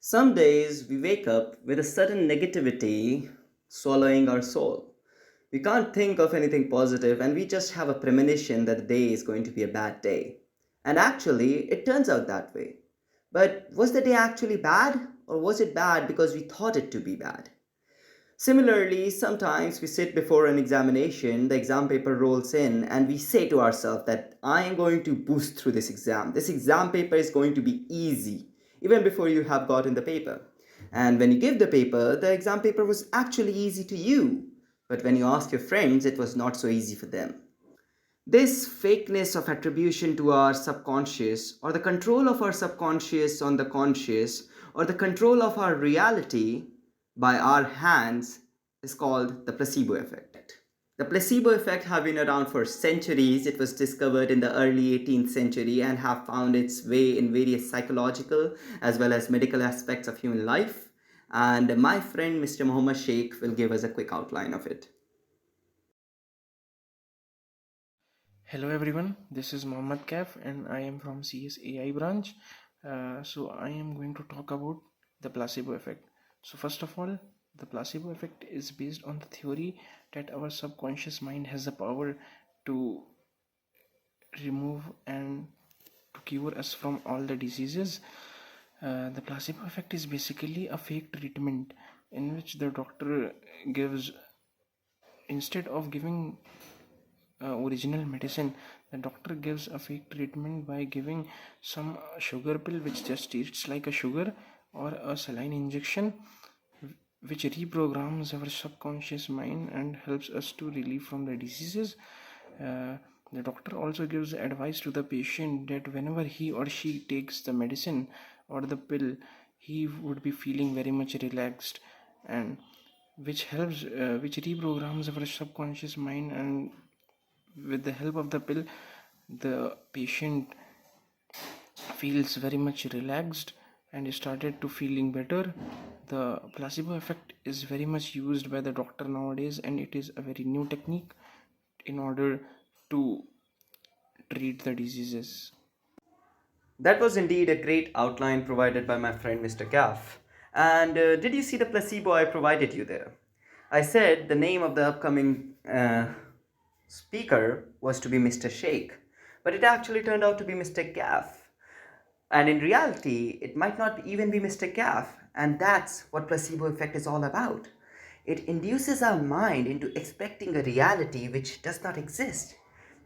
Some days we wake up with a sudden negativity swallowing our soul. We can't think of anything positive and we just have a premonition that the day is going to be a bad day. And actually, it turns out that way. But was the day actually bad? Or was it bad because we thought it to be bad? Similarly, sometimes we sit before an examination, the exam paper rolls in, and we say to ourselves that I am going to boost through this exam. This exam paper is going to be easy, even before you have gotten the paper. And when you give the paper, the exam paper was actually easy to you. But when you ask your friends, it was not so easy for them. This fakeness of attribution to our subconscious, or the control of our subconscious on the conscious, or the control of our reality by our hands, is called the placebo effect. The placebo effect have been around for centuries. It was discovered in the early 18th century and have found its way in various psychological as well as medical aspects of human life. And my friend Mr. Muhammad Sheikh will give us a quick outline of it. Hello everyone, this is Mohammad Kaf and I am from CSAI branch. So I am going to talk about the placebo effect. So first of all, the placebo effect is based on the theory that our subconscious mind has the power to remove and to cure us from all the diseases. The placebo effect is basically a fake treatment in which the doctor gives, instead of giving original medicine, the doctor gives a fake treatment by giving some sugar pill which just tastes like a sugar, or a saline injection which reprograms our subconscious mind and helps us to relieve from the diseases. The doctor also gives advice to the patient that whenever he or she takes the medicine or the pill, he would be feeling very much relaxed, and which reprograms our subconscious mind. And with the help of the pill, the patient feels very much relaxed and started to feeling better. The placebo effect is very much used by the doctor nowadays, and it is a very new technique in order to treat the diseases. That was indeed a great outline provided by my friend Mr. Gaff. And did you see the placebo I provided you there? I said the name of the upcoming speaker was to be Mr. Sheikh, but it actually turned out to be Mr. Gaff. And in reality, it might not even be Mr. Gaff, and that's what placebo effect is all about. It induces our mind into expecting a reality which does not exist.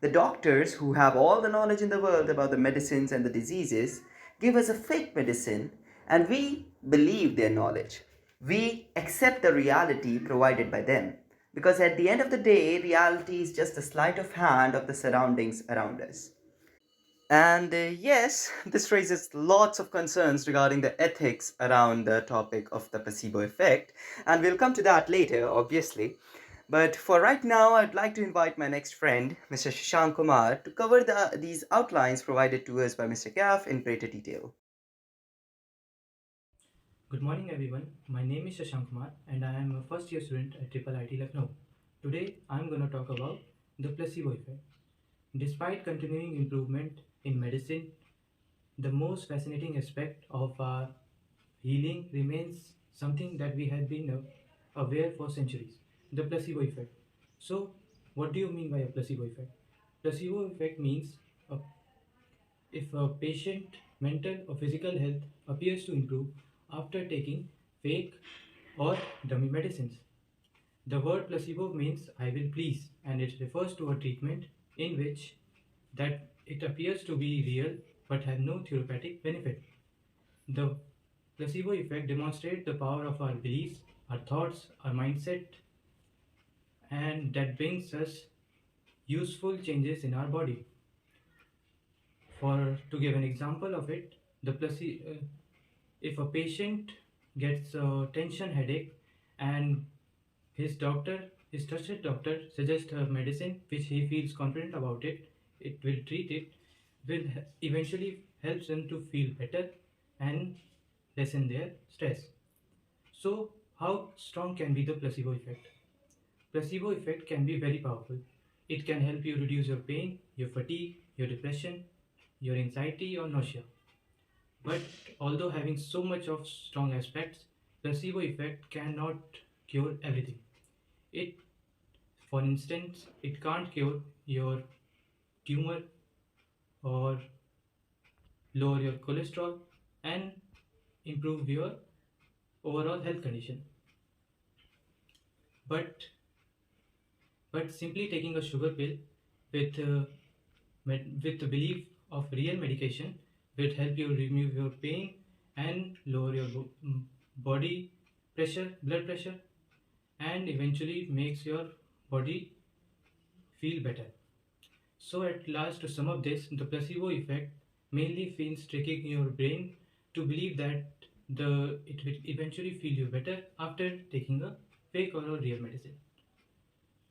The doctors, who have all the knowledge in the world about the medicines and the diseases, give us a fake medicine and we believe their knowledge. We accept the reality provided by them. Because at the end of the day, reality is just a sleight of hand of the surroundings around us. And yes, this raises lots of concerns regarding the ethics around the topic of the placebo effect, and we'll come to that later, obviously. But for right now, I'd like to invite my next friend, Mr. Shashank Kumar, to cover these outlines provided to us by Mr. Gaff in greater detail. Good morning everyone. My name is Shashank Kumar and I am a first year student at IIIT Lucknow. Today I am going to talk about the placebo effect. Despite continuing improvement in medicine, the most fascinating aspect of our healing remains something that we have been aware for centuries: the placebo effect. So, what do you mean by a placebo effect? Placebo effect means if a patient mental or physical health appears to improve after taking fake or dummy medicines. The word placebo means I will please, and it refers to a treatment in which that it appears to be real but have no therapeutic benefit. The placebo effect demonstrates the power of our beliefs, our thoughts, our mindset, and that brings us useful changes in our body. For to give an example of it, the if a patient gets a tension headache and his trusted doctor suggests a medicine which he feels confident about it will treat it, will eventually helps them to feel better and lessen their stress. So, how strong can be the placebo effect? Placebo effect can be very powerful. It can help you reduce your pain, your fatigue, your depression, your anxiety or nausea. But although having so much of strong aspects, placebo effect cannot cure everything. It, for instance, it can't cure your tumor or lower your cholesterol and improve your overall health condition. But simply taking a sugar pill with with the belief of real medication will help you remove your pain and lower your body pressure, blood pressure, and eventually makes your body feel better. So at last, to sum up this, the placebo effect mainly feels tricking your brain to believe that it will eventually feel you better after taking a fake or a real medicine.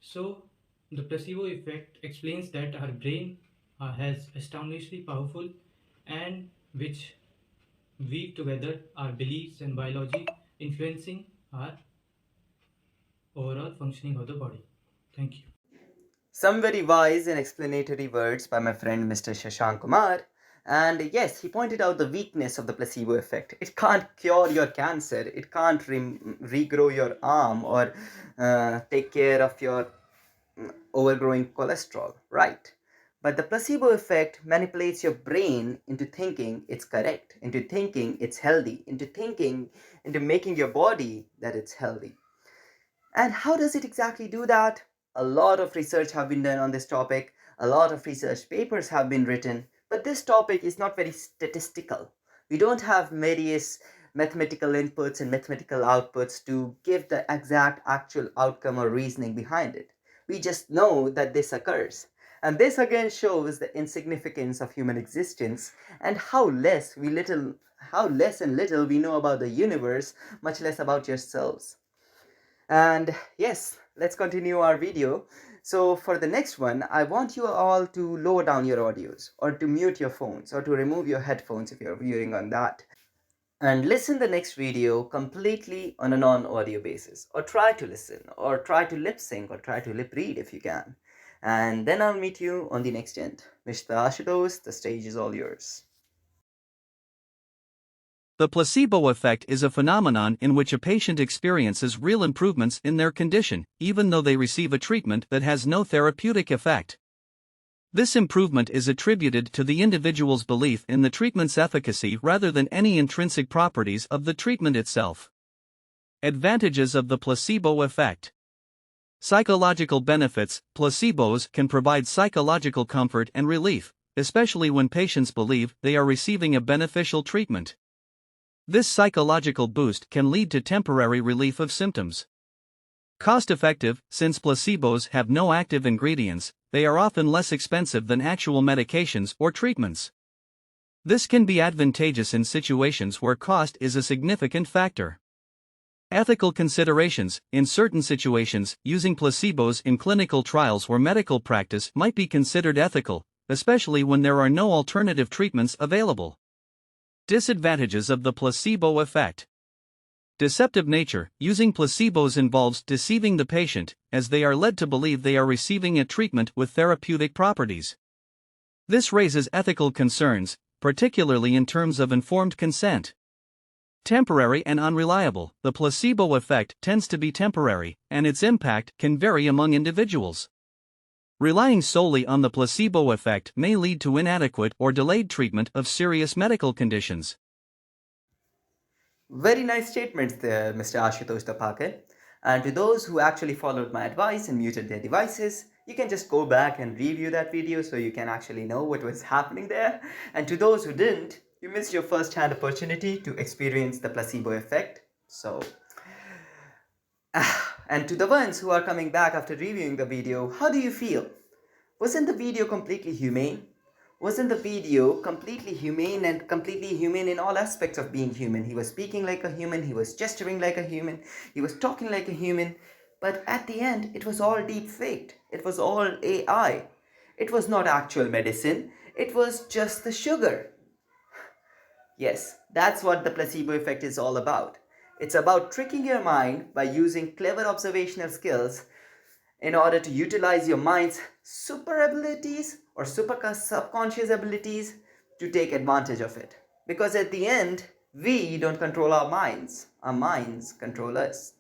So the placebo effect explains that our brain has astonishingly powerful and which weave together our beliefs and biology influencing our overall functioning of the body. Thank you. Some very wise and explanatory words by my friend Mr. Shashank Kumar. And yes, he pointed out the weakness of the placebo effect. It can't cure your cancer, it can't regrow your arm or take care of your overgrowing cholesterol, right? But the placebo effect manipulates your brain into thinking it's correct, into thinking it's healthy, into making your body that it's healthy. And how does it exactly do that? A lot of research have been done on this topic, a lot of research papers have been written, but this topic is not very statistical. We don't have various mathematical inputs and mathematical outputs to give the exact actual outcome or reasoning behind it. We just know that this occurs. And this again shows the insignificance of human existence and how less and little we know about the universe, much less about yourselves. And yes, let's continue our video. So for the next one, I want you all to lower down your audios or to mute your phones or to remove your headphones if you're viewing on that. And listen the next video completely on a non-audio basis, or try to listen, or try to lip sync, or try to lip read if you can. And then I'll meet you on the next end. Mr. Ashutosh, the stage is all yours. The placebo effect is a phenomenon in which a patient experiences real improvements in their condition, even though they receive a treatment that has no therapeutic effect. This improvement is attributed to the individual's belief in the treatment's efficacy rather than any intrinsic properties of the treatment itself. Advantages of the placebo effect. Psychological benefits. Placebos can provide psychological comfort and relief, especially when patients believe they are receiving a beneficial treatment. This psychological boost can lead to temporary relief of symptoms. Cost-effective. Since placebos have no active ingredients, they are often less expensive than actual medications or treatments. This can be advantageous in situations where cost is a significant factor. Ethical considerations. In certain situations, using placebos in clinical trials or medical practice might be considered ethical, especially when there are no alternative treatments available. Disadvantages of the placebo effect. Deceptive nature. Using placebos involves deceiving the patient, as they are led to believe they are receiving a treatment with therapeutic properties. This raises ethical concerns, particularly in terms of informed consent. Temporary and unreliable. The placebo effect tends to be temporary, and its impact can vary among individuals. Relying solely on the placebo effect may lead to inadequate or delayed treatment of serious medical conditions. Very nice statements there, Mr. Ashutosh Tapake. And to those who actually followed my advice and muted their devices, you can just go back and review that video so you can actually know what was happening there. And to those who didn't, you missed your first-hand opportunity to experience the placebo effect. So, and to the ones who are coming back after reviewing the video, how do you feel? Wasn't the video completely humane? Wasn't the video completely humane and completely human in all aspects of being human? He was speaking like a human, he was gesturing like a human, he was talking like a human, but at the end, it was all deep faked. It was all AI. It was not actual medicine, it was just the sugar. Yes, that's what the placebo effect is all about. It's about tricking your mind by using clever observational skills in order to utilize your mind's super abilities or super subconscious abilities to take advantage of it. Because at the end, we don't control our minds control us.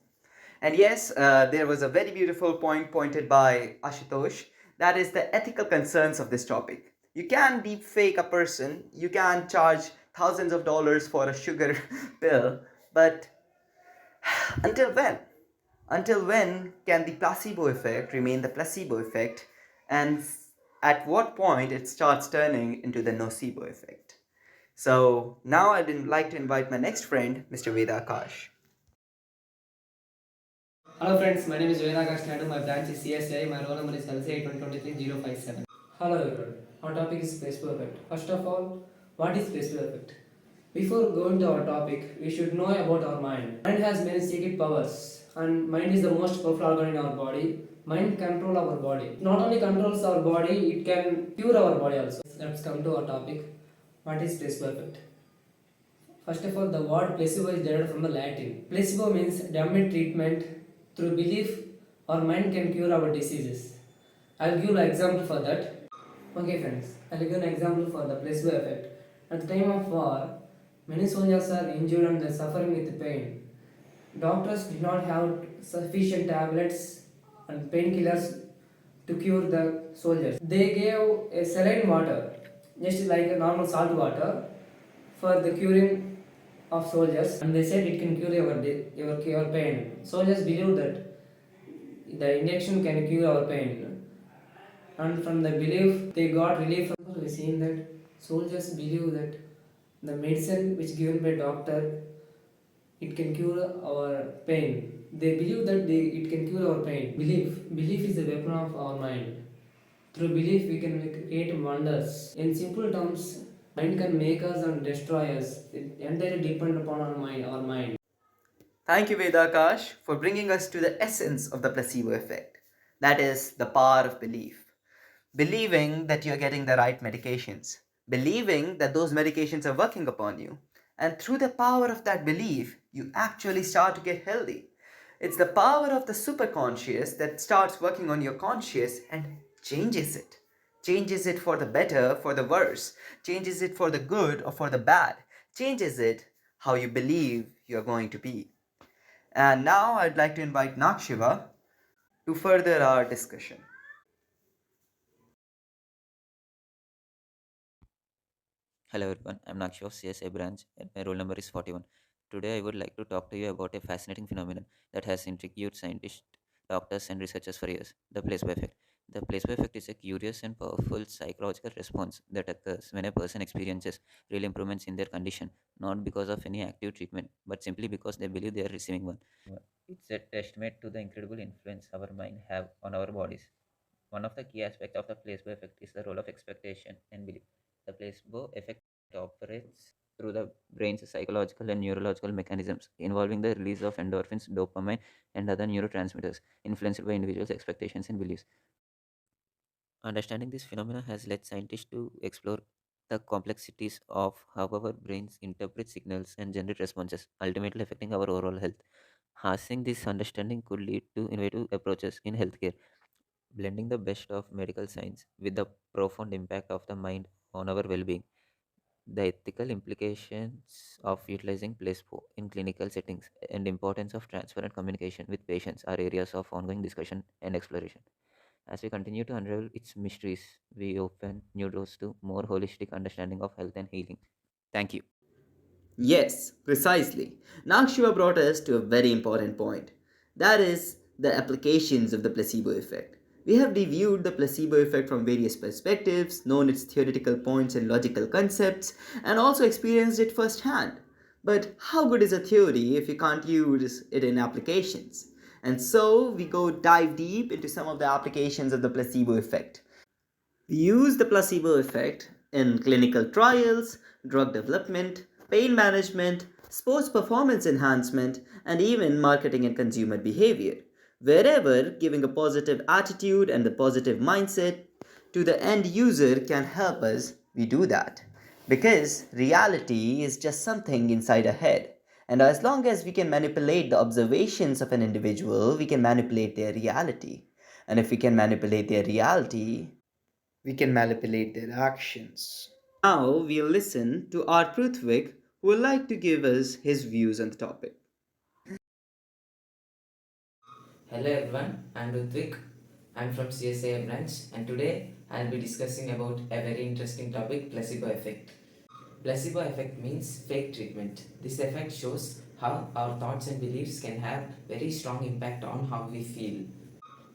And yes, there was a very beautiful point pointed by Ashutosh, that is the ethical concerns of this topic. You can deep fake a person, you can charge thousands of dollars for a sugar pill, but until when? Until when can the placebo effect remain the placebo effect, and at what point it starts turning into the nocebo effect? So now I'd like to invite my next friend, Mr. Veda Akash. Hello friends, my name is Mirage. My branch is CSAI. My roll number is LCI-2023-PC-08. Hello everyone. Our topic is placebo effect. First of all, what is placebo effect? Before going to our topic, we should know about our mind. Mind has many secret powers, and mind is the most powerful organ in our body. Mind control our body. Not only controls our body, it can cure our body also. Let's come to our topic. What is placebo effect? First of all, the word placebo is derived from the Latin. Placebo means dummy treatment. Through belief, our mind can cure our diseases. I'll give an example for that. Okay, friends, I'll give an example for the placebo effect. At the time of war, many soldiers are injured and they're suffering with pain. Doctors did not have sufficient tablets and painkillers to cure the soldiers. They gave a saline water, just like a normal salt water, for the curing of soldiers, and they said it can cure your pain. Soldiers believe that the injection can cure our pain, and from the belief they got relief. We seen that soldiers believe that the medicine which given by doctor, it can cure our pain. They believe that it can cure our pain. Belief is the weapon of our mind. Through belief, we can create wonders. In simple terms, mind can make us and destroy us. It entirely depends upon our mind. Thank you, Vedakash, for bringing us to the essence of the placebo effect. That is the power of belief. Believing that you're getting the right medications, believing that those medications are working upon you. And through the power of that belief, you actually start to get healthy. It's the power of the superconscious that starts working on your conscious and changes it. Changes it for the better, for the worse, changes it for the good or for the bad, changes it how you believe you're going to be. And now I'd like to invite Nakshiva to further our discussion. Hello everyone, I'm Nakshi of CSI branch and my roll number is 41. Today I would like to talk to you about a fascinating phenomenon that has intrigued scientists, doctors and researchers for years, the placebo effect. The placebo effect is a curious and powerful psychological response that occurs when a person experiences real improvements in their condition, not because of any active treatment, but simply because they believe they are receiving one. It's a testament to the incredible influence our mind have on our bodies. One of the key aspects of the placebo effect is the role of expectation and belief. The placebo effect operates through the brain's psychological and neurological mechanisms, involving the release of endorphins, dopamine, and other neurotransmitters influenced by individuals' expectations and beliefs. Understanding this phenomena has led scientists to explore the complexities of how our brains interpret signals and generate responses, ultimately affecting our overall health. Harnessing this understanding could lead to innovative approaches in healthcare, blending the best of medical science with the profound impact of the mind on our well being. The ethical implications of utilizing placebo in clinical settings and importance of transparent communication with patients are areas of ongoing discussion and exploration. As we continue to unravel its mysteries, we open new doors to more holistic understanding of health and healing. Thank you. Yes, precisely. Now Shiva brought us to a very important point. That is the applications of the placebo effect. We have reviewed the placebo effect from various perspectives, known its theoretical points and logical concepts, and also experienced it firsthand. But how good is a theory if you can't use it in applications? And so we go dive deep into some of the applications of the placebo effect. We use the placebo effect in clinical trials, drug development, pain management, sports performance enhancement, and even marketing and consumer behavior. Wherever giving a positive attitude and the positive mindset to the end user can help us, we do that. Because reality is just something inside a head. And as long as we can manipulate the observations of an individual, we can manipulate their reality. And if we can manipulate their reality, we can manipulate their actions. Now we'll listen to R. Pruthvik, who would like to give us his views on the topic. Hello everyone, I'm Rutvik. I'm from CSAI branch and today I'll be discussing about a very interesting topic, placebo effect. Placebo effect means fake treatment. This effect shows how our thoughts and beliefs can have very strong impact on how we feel.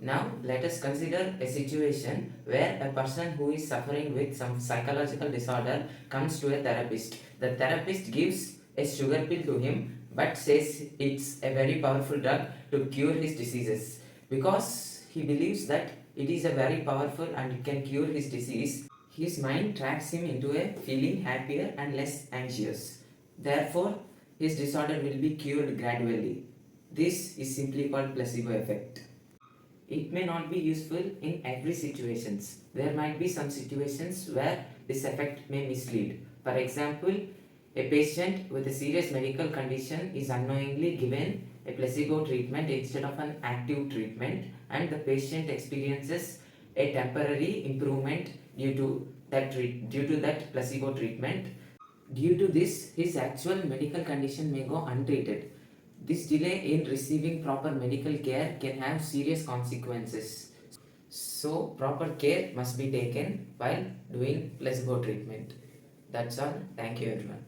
Now, let us consider a situation where a person who is suffering with some psychological disorder comes to a therapist. The therapist gives a sugar pill to him but says it's a very powerful drug to cure his diseases. Because he believes that it is a very powerful and it can cure his disease, his mind tracks him into a feeling happier and less anxious. Therefore, his disorder will be cured gradually. This is simply called placebo effect. It may not be useful in every situations. There might be some situations where this effect may mislead. For example, a patient with a serious medical condition is unknowingly given a placebo treatment instead of an active treatment, and the patient experiences a temporary improvement due to that placebo treatment. Due to this, his actual medical condition may go untreated. This delay in receiving proper medical care can have serious consequences. So, proper care must be taken while doing placebo treatment. That's all. Thank you, everyone.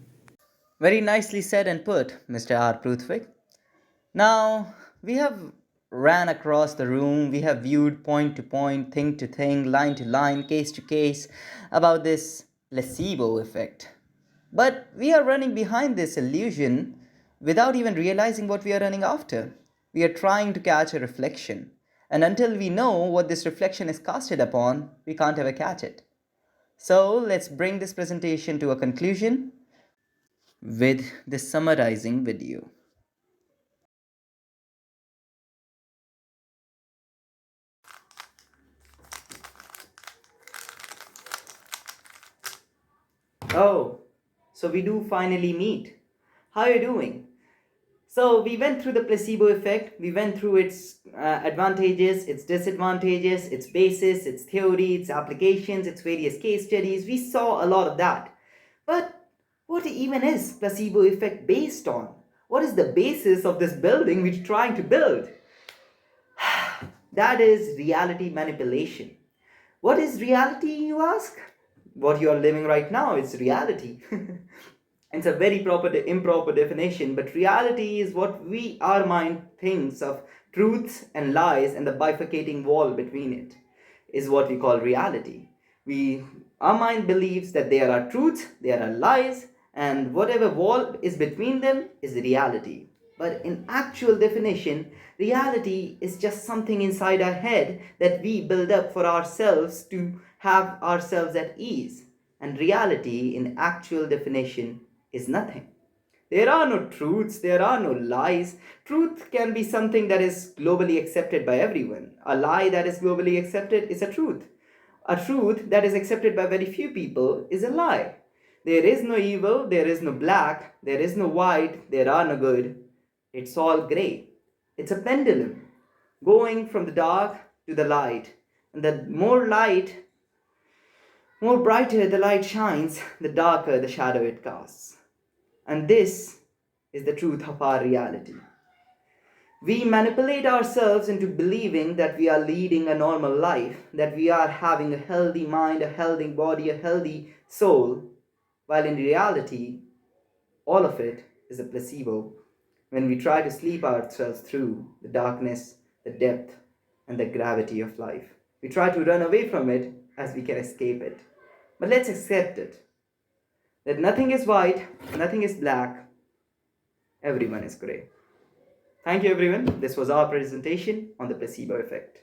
Very nicely said and put, Mr. R. Pruthvik. Now, we have ran across the room, we have viewed point to point, thing to thing, line to line, case to case about this placebo effect. But we are running behind this illusion without even realizing what we are running after. We are trying to catch a reflection, and until we know what this reflection is casted upon, we can't ever catch it. So let's bring this presentation to a conclusion with this summarizing video. Oh, so we do finally meet. How are you doing? So we went through the placebo effect, we went through its advantages, its disadvantages, its basis, its theory, its applications, its various case studies. We saw a lot of that. But what even is placebo effect based on? What is the basis of this building we're trying to build? That is reality manipulation. What is reality, you ask? What you are living right now is reality. It's a very improper definition, but reality is what our mind thinks of truths and lies, and the bifurcating wall between it is what we call reality. Our mind believes that there are truths, there are lies, and whatever wall is between them is reality. But in actual definition, reality is just something inside our head that we build up for ourselves to have ourselves at ease. And reality, in actual definition, is nothing. There are no truths, there are no lies. Truth can be something that is globally accepted by everyone. A lie that is globally accepted is a truth. A truth that is accepted by very few people is a lie. There is no evil, there is no black, there is no white, there are no good. It's all grey. It's a pendulum going from the dark to the light. And the more brighter the light shines, the darker the shadow it casts. And this is the truth of our reality. We manipulate ourselves into believing that we are leading a normal life, that we are having a healthy mind, a healthy body, a healthy soul, while in reality, all of it is a placebo when we try to sleep ourselves through the darkness, the depth, and the gravity of life. We try to run away from it as we can escape it. But let's accept it that nothing is white, nothing is black, everyone is grey. Thank you, everyone. This was our presentation on the placebo effect.